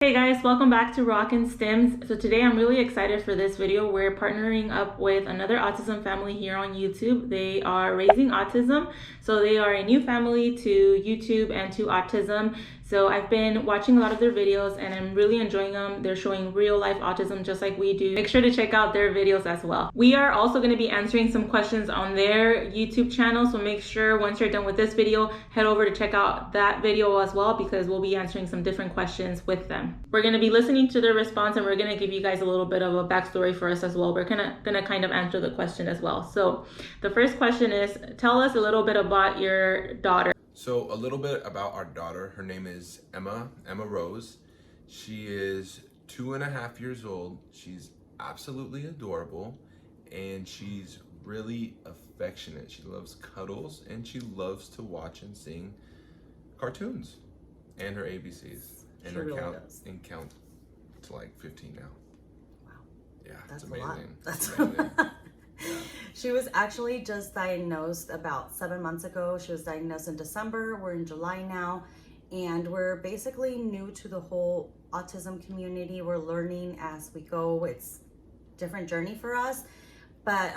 Hey guys, welcome back to Rockin' STIMS. So today I'm really excited for this video. We're partnering up with another autism family here on YouTube. They are Raising Autism. So they are a new family to YouTube and to autism. So I've been watching a lot of their videos and I'm really enjoying them. They're showing real life autism just like we do. Make sure to check out their videos as well. We are also going to be answering some questions on their YouTube channel. So make sure once you're done with this video, head over to check out that video as well because we'll be answering some different questions with them. We're going to be listening to their response and we're going to give you guys a little bit of a backstory for us as well. We're going to kind of answer the question as well. So the first question is, tell us a little bit about your daughter. So a little bit about our daughter. Her name is Emma Rose. She is 2.5 years old. She's absolutely adorable and she's really affectionate. She loves cuddles and she loves to watch and sing cartoons and her ABCs and her really count to like 15 now. Wow. Yeah, that's it's amazing. a lot. That's amazing. Yeah. She was actually just diagnosed about 7 months ago. She was diagnosed in December. We're in July now, and we're basically new to the whole autism community. We're learning as we go. It's a different journey for us, but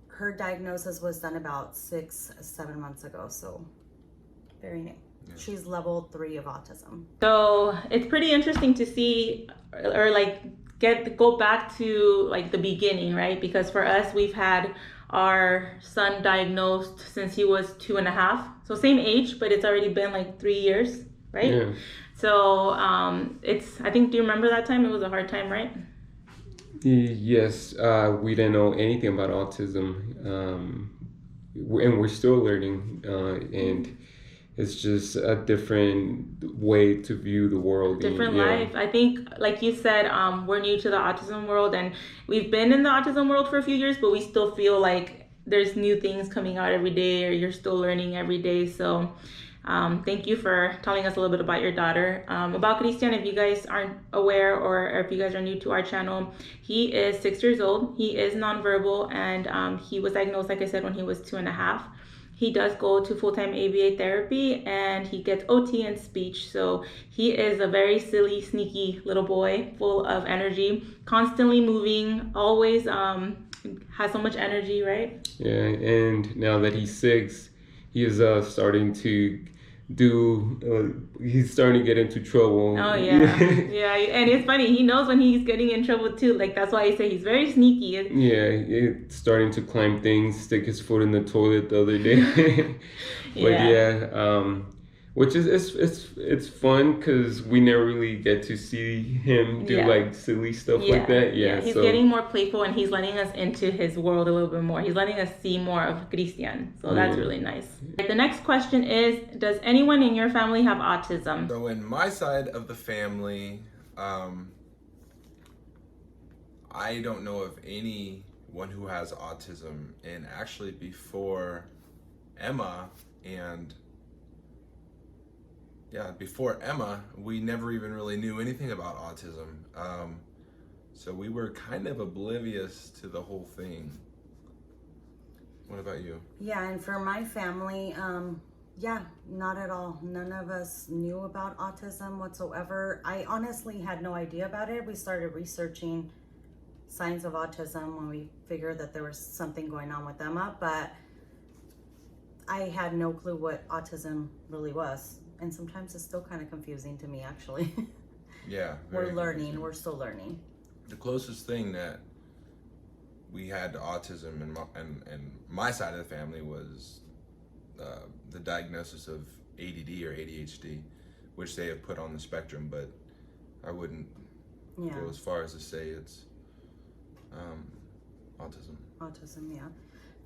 her diagnosis was done about 6-7 months ago, so very new. Yeah. She's level 3 of autism. So it's pretty interesting to see, or like go back to like the beginning, right? Because for us, we've had our son diagnosed since he was 2.5. So same age, but it's already been like 3 years, right? Yeah. So I think, do you remember that time? It was a hard time, right? Yes, we didn't know anything about autism, and we're still learning, and it's just a different way to view the world. Different life. I think, like you said, we're new to the autism world and we've been in the autism world for a few years, but we still feel like there's new things coming out every day or you're still learning every day. So thank you for telling us a little bit about your daughter. About Christian, if you guys aren't aware or if you guys are new to our channel, he is 6 years old. He is nonverbal and he was diagnosed, like I said, when he was 2.5. He does go to full-time ABA therapy and he gets OT and speech. So he is a very silly, sneaky little boy, full of energy, constantly moving, always has so much energy, right? Yeah, and now that he's 6, he is starting to he's starting to get into trouble. Oh yeah. Yeah, and it's funny, he knows when he's getting in trouble too. Like that's why I say he's very sneaky. Yeah, he's starting to climb things, stick his foot in the toilet the other day. But which is it's fun because we never really get to see him do like silly stuff like that. He's getting more playful and he's letting us into his world a little bit more. He's letting us see more of Christian, so that's really nice. The next question is, does anyone in your family have autism? So in my side of the family, I don't know of anyone who has autism, and actually before Emma, we never even really knew anything about autism. So we were kind of oblivious to the whole thing. What about you? Yeah, and for my family, not at all. None of us knew about autism whatsoever. I honestly had no idea about it. We started researching signs of autism when we figured that there was something going on with Emma, but I had no clue what autism really was. And sometimes it's still kind of confusing to me, actually. Yeah. We're learning. Confusing. We're still learning. The closest thing that we had to autism in my side of the family was the diagnosis of ADD or ADHD, which they have put on the spectrum, but I wouldn't go as far as to say it's autism. Autism, yeah.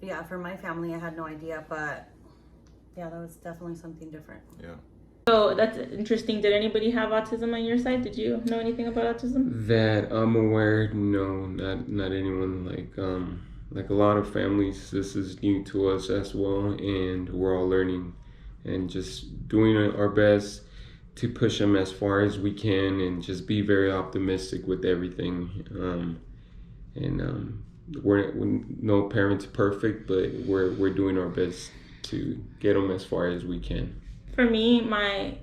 But yeah, for my family, I had no idea, but yeah, that was definitely something different. Yeah. So that's interesting. Did anybody have autism on your side? Did you know anything about autism? That I'm aware, no, not anyone. Like a lot of families, this is new to us as well, and we're all learning and just doing our best to push them as far as we can and just be very optimistic with everything. We're no parents perfect, but we're doing our best to get them as far as we can. For me,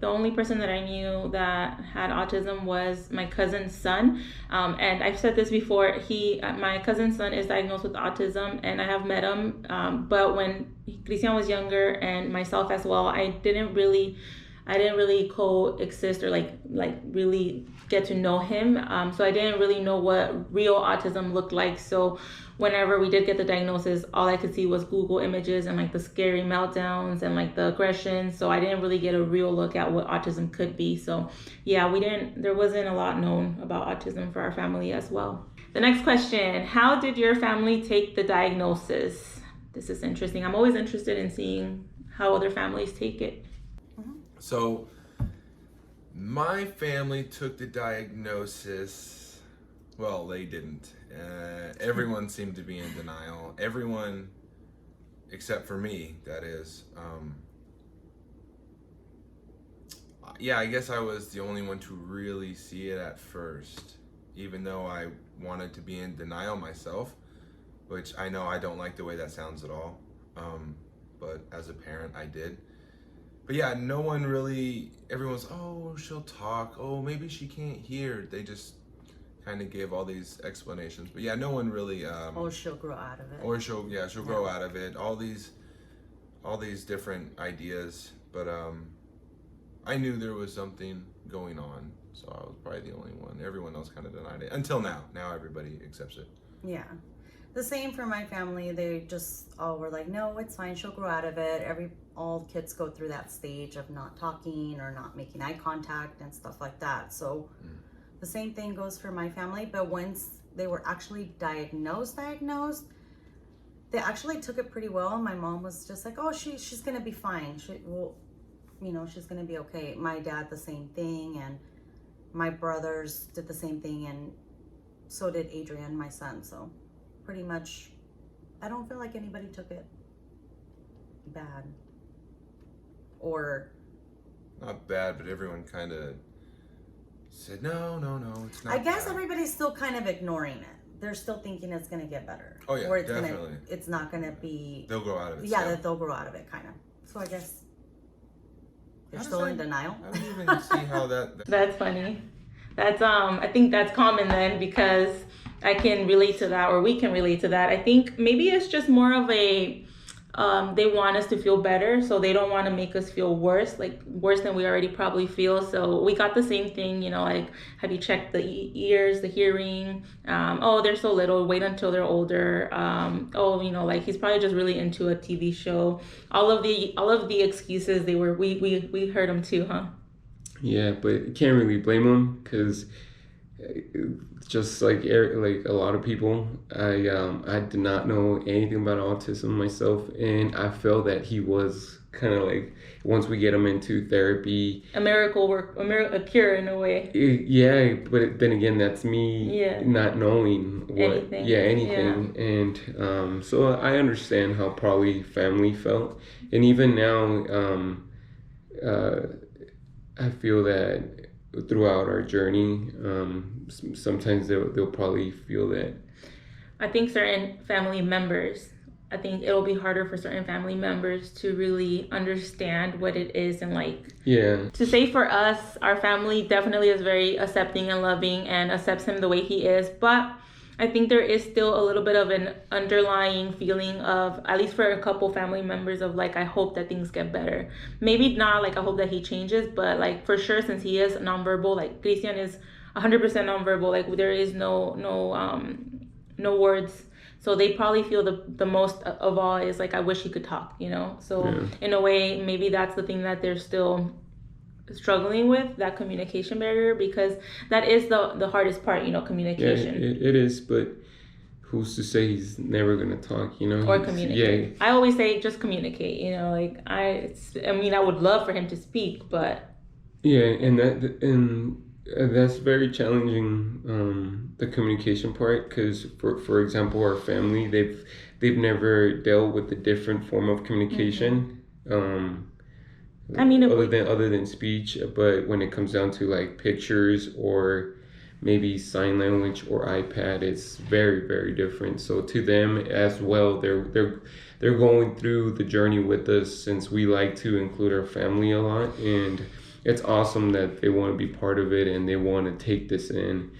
the only person that I knew that had autism was my cousin's son, and I've said this before. My cousin's son is diagnosed with autism, and I have met him. But when Christian was younger, and myself as well, I didn't really coexist or like really get to know him. So I didn't really know what real autism looked like. So whenever we did get the diagnosis, all I could see was Google images and like the scary meltdowns and like the aggression. So I didn't really get a real look at what autism could be. So yeah, there wasn't a lot known about autism for our family as well. The next question, how did your family take the diagnosis? This is interesting. I'm always interested in seeing how other families take it. So my family took the diagnosis, well, they didn't. Everyone seemed to be in denial. Everyone, except for me, that is. Yeah, I guess I was the only one to really see it at first, even though I wanted to be in denial myself, which I know I don't like the way that sounds at all. But as a parent, I did. But yeah, no one really, everyone's, oh, she'll talk. Oh, maybe she can't hear. They just kind of gave all these explanations. But yeah, no one really. Or she'll grow out of it. Or she'll grow out of it. All these different ideas. But I knew there was something going on. So I was probably the only one. Everyone else kind of denied it. Until now. Now everybody accepts it. Yeah. The same for my family. They just all were like, no, it's fine. She'll grow out of it. All kids go through that stage of not talking or not making eye contact and stuff like that. So the same thing goes for my family. But once they were actually diagnosed, they actually took it pretty well. My mom was just like, oh, she's going to be fine. She's going to be okay. My dad, the same thing. And my brothers did the same thing. And so did Adrian, my son. So pretty much, I don't feel like anybody took it bad. Or not bad, but everyone kind of said, no, it's not I guess bad. everybody's still kind of ignoring it. They're still thinking it's going to get better. Oh yeah, or it's definitely. It's not going to be... They'll grow out of it. Yeah, still. they'll grow out of it, kind of. So I guess they're How does still that- in denial. I don't even see how that... That's funny. That's I think that's common then, because I can relate to that, or we can relate to that. I think maybe it's just more of a they want us to feel better, so they don't want to make us feel worse than we already probably feel. So we got the same thing, like, have you checked the ears, the hearing? Oh, they're so little, wait until they're older. Oh, like, he's probably just really into a TV show. All of the excuses, we heard them too, huh? Yeah, but you can't really blame them, because just like a lot of people, I did not know anything about autism myself, and I felt that he was kind of like, once we get him into therapy, a cure in a way. Yeah, but then again, that's me not knowing anything. And so I understand how probably family felt, and even now, I feel that throughout our journey, sometimes they'll probably feel that. I think certain family members, I think it'll be harder for certain family members to really understand what it is, and to say for us, our family definitely is very accepting and loving and accepts him the way he is, but I think there is still a little bit of an underlying feeling of, at least for a couple family members, of I hope that things get better. Maybe not I hope that he changes, but for sure, since he is nonverbal, Christian is 100% nonverbal, there is no words. So they probably feel the most of all is I wish he could talk, So in a way, maybe that's the thing that they're still struggling with, that communication barrier, because that is the hardest part, communication. Yeah, it is, but who's to say he's never gonna talk, or communicate. Yeah. I always say just communicate, I would love for him to speak, but and that's very challenging, the communication part, because for example, our family, they've never dealt with a different form of communication. Other than speech, but when it comes down to pictures or maybe sign language or iPad, it's very, very different. So to them as well, they're going through the journey with us, since we like to include our family a lot, and it's awesome that they want to be part of it and they want to take this in.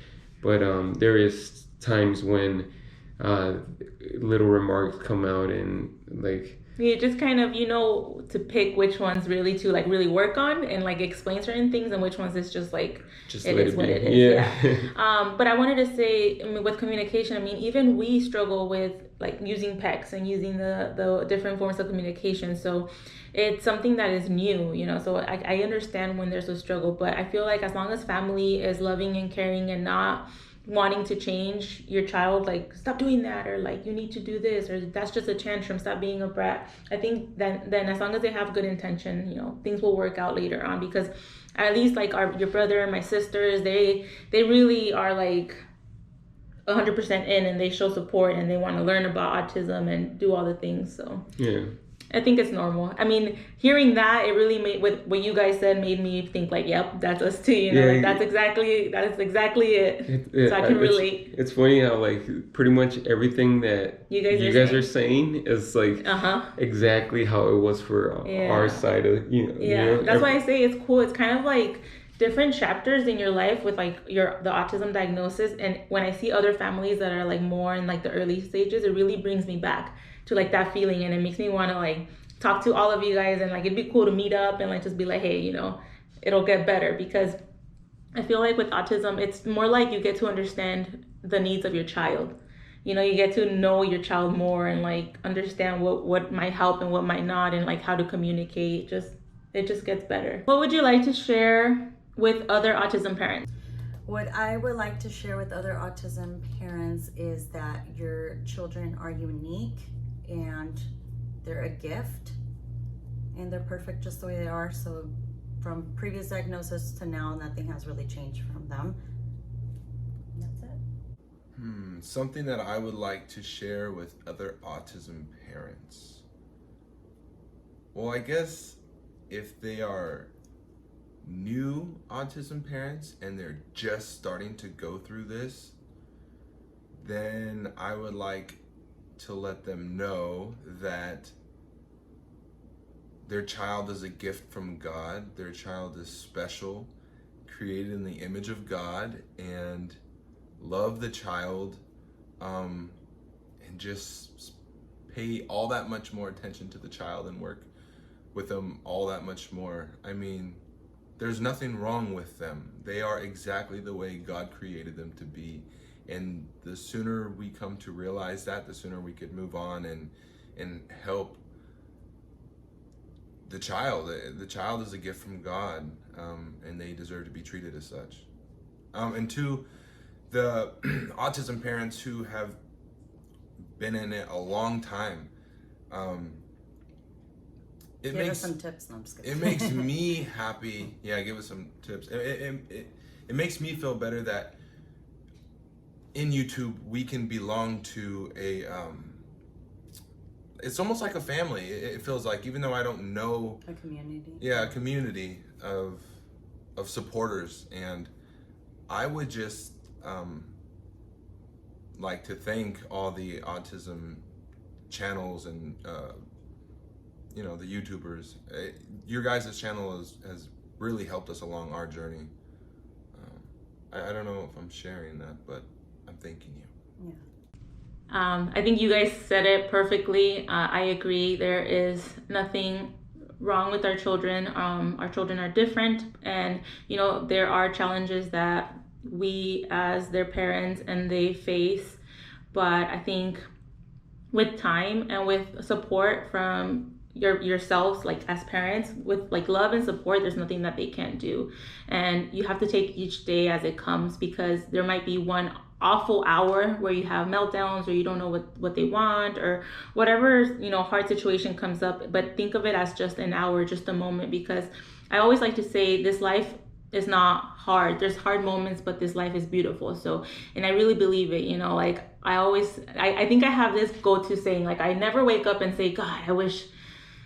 But there is times when little remarks come out, and like, you just kind of, to pick which ones really to like really work on and like explain certain things, and which ones is just like just it let is it what be. it is. Yeah. But I wanted to say, I mean, with communication, I mean, even we struggle with like using PECs and using the different forms of communication. So it's something that is new, so I understand when there's a struggle, but I feel like as long as family is loving and caring and not wanting to change your child, like stop doing that, or like you need to do this, or that's just a tantrum, stop being a brat, I think then as long as they have good intention, things will work out later on. Because at least like your brother and my sisters, they really are like 100% in, and they show support, and they want to learn about autism and do all the things. So yeah, I think it's normal. I mean, hearing that, it really made, with what you guys said, made me think like, yep, that's us too. Like that's exactly it. So I can relate. It's funny how like pretty much everything that you guys are saying is like exactly how it was for our side of That's why I say it's cool. It's kind of like different chapters in your life with like the autism diagnosis, and when I see other families that are like more in like the early stages, it really brings me back to like that feeling, and it makes me want to like talk to all of you guys, and like it'd be cool to meet up and like just be like, hey, it'll get better. Because I feel like with autism, it's more like you get to understand the needs of your child. You get to know your child more, and like understand what might help and what might not, and like how to communicate. It just gets better. What would you like to share with other autism parents? What I would like to share with other autism parents is that your children are unique, and they're a gift, and they're perfect just the way they are. So from previous diagnosis to now, nothing has really changed from them. And that's it. Something that I would like to share with other autism parents. Well, I guess if they are new autism parents and they're just starting to go through this, then I would like to let them know that their child is a gift from God. Their child is special, created in the image of God, and love the child, and just pay all that much more attention to the child and work with them all that much more. I mean, there's nothing wrong with them. They are exactly the way God created them to be. And the sooner we come to realize that, the sooner we could move on and help the child. The child is a gift from God, and they deserve to be treated as such. And to the autism parents who have been in it a long time, give us some tips. No, I'm just kidding. It makes me happy. Yeah, give us some tips. It makes me feel better that in YouTube we can belong to a it's almost like a family. It feels like, even though I don't know, a community. Yeah, a community of supporters. And I would just like to thank all the autism channels and the YouTubers. Your guys' channel has really helped us along our journey. I don't know if I'm sharing that, but I'm thanking you. Yeah. I think you guys said it perfectly. I agree. There is nothing wrong with our children. Our children are different, and there are challenges that we as their parents and they face. But I think with time and with support from yourselves, like as parents, with like love and support, there's nothing that they can't do. And you have to take each day as it comes, because there might be one awful hour where you have meltdowns, or you don't know what they want, or whatever hard situation comes up. But think of it as just an hour, just a moment. Because I always like to say, this life is not hard. There's hard moments, but this life is beautiful. So, and I really believe it. Like I think I have this go-to saying, like I never wake up and say, God, I wish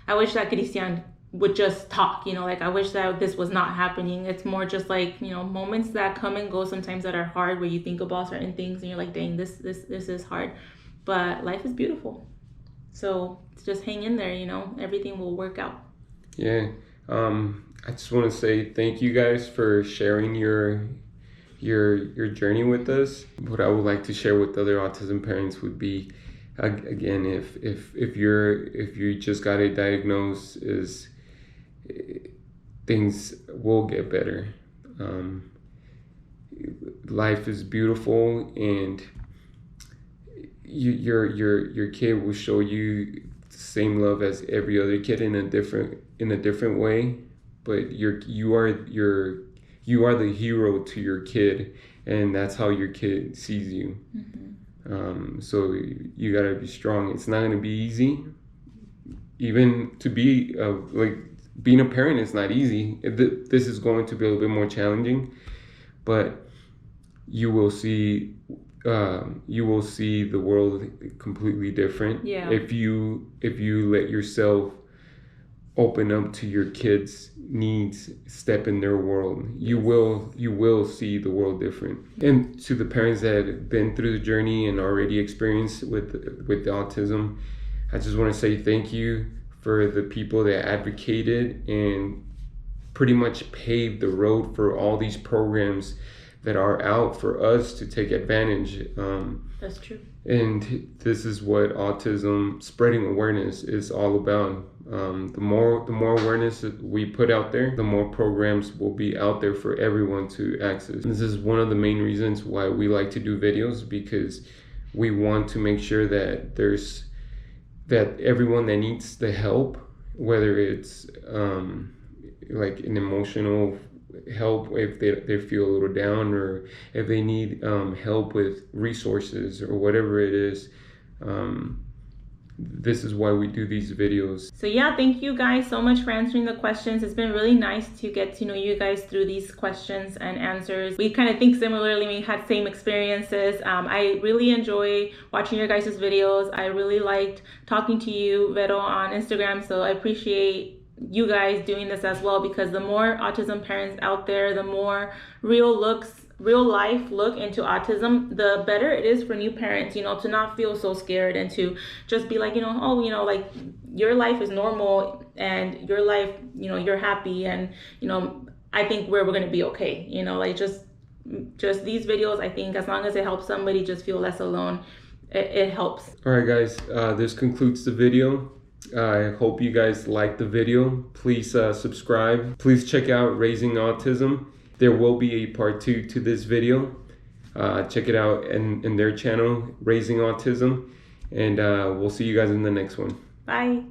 that Christian would just talk, you know, like I wish that this was not happening. It's more just like, you know, moments that come and go sometimes that are hard, where you think about certain things and you're like, dang, this is hard, but life is beautiful. So just hang in there, you know, everything will work out. Yeah. I just want to say thank you guys for sharing your journey with us. What I would like to share with other autism parents would be, again, if you just got a diagnosis, things will get better. Life is beautiful, and your kid will show you the same love as every other kid in a different way. But you are the hero to your kid, and that's how your kid sees you. Mm-hmm. So you gotta be strong. It's not gonna be easy. Even to be like being a parent is not easy. This is going to be a little bit more challenging, but you will see the world completely different. Yeah. If you let yourself open up to your kids' needs, step in their world, you will see the world different. And to the parents that have been through the journey and already experienced with the autism, I just want to say thank you for the people that advocated and pretty much paved the road for all these programs that are out for us to take advantage. That's true. And this is what autism spreading awareness is all about. The more awareness that we put out there, the more programs will be out there for everyone to access. This is one of the main reasons why we like to do videos, because we want to make sure that that everyone that needs the help, whether it's like an emotional help if they feel a little down, or if they need help with resources or whatever it is, this is why we do these videos. So yeah, thank you guys so much for answering the questions. It's been really nice to get to know you guys through these questions and answers. We kind of think similarly. We had same experiences. I really enjoy watching your guys' videos. I really liked talking to you, Vero, on Instagram. So I appreciate you guys doing this as well, because the more autism parents out there, the more real life look into autism, the better it is for new parents, you know, to not feel so scared and to just be like, you know, oh, you know, like your life is normal and your life, you know, you're happy, and, you know, I think we're going to be okay, you know, like just these videos, I think as long as it helps somebody just feel less alone, it helps. All right, guys, this concludes the video. I hope you guys liked the video. Please subscribe. Please check out Raising Autism. There will be a part 2 to this video. Check it out in their channel, Raising Autism. And we'll see you guys in the next one. Bye.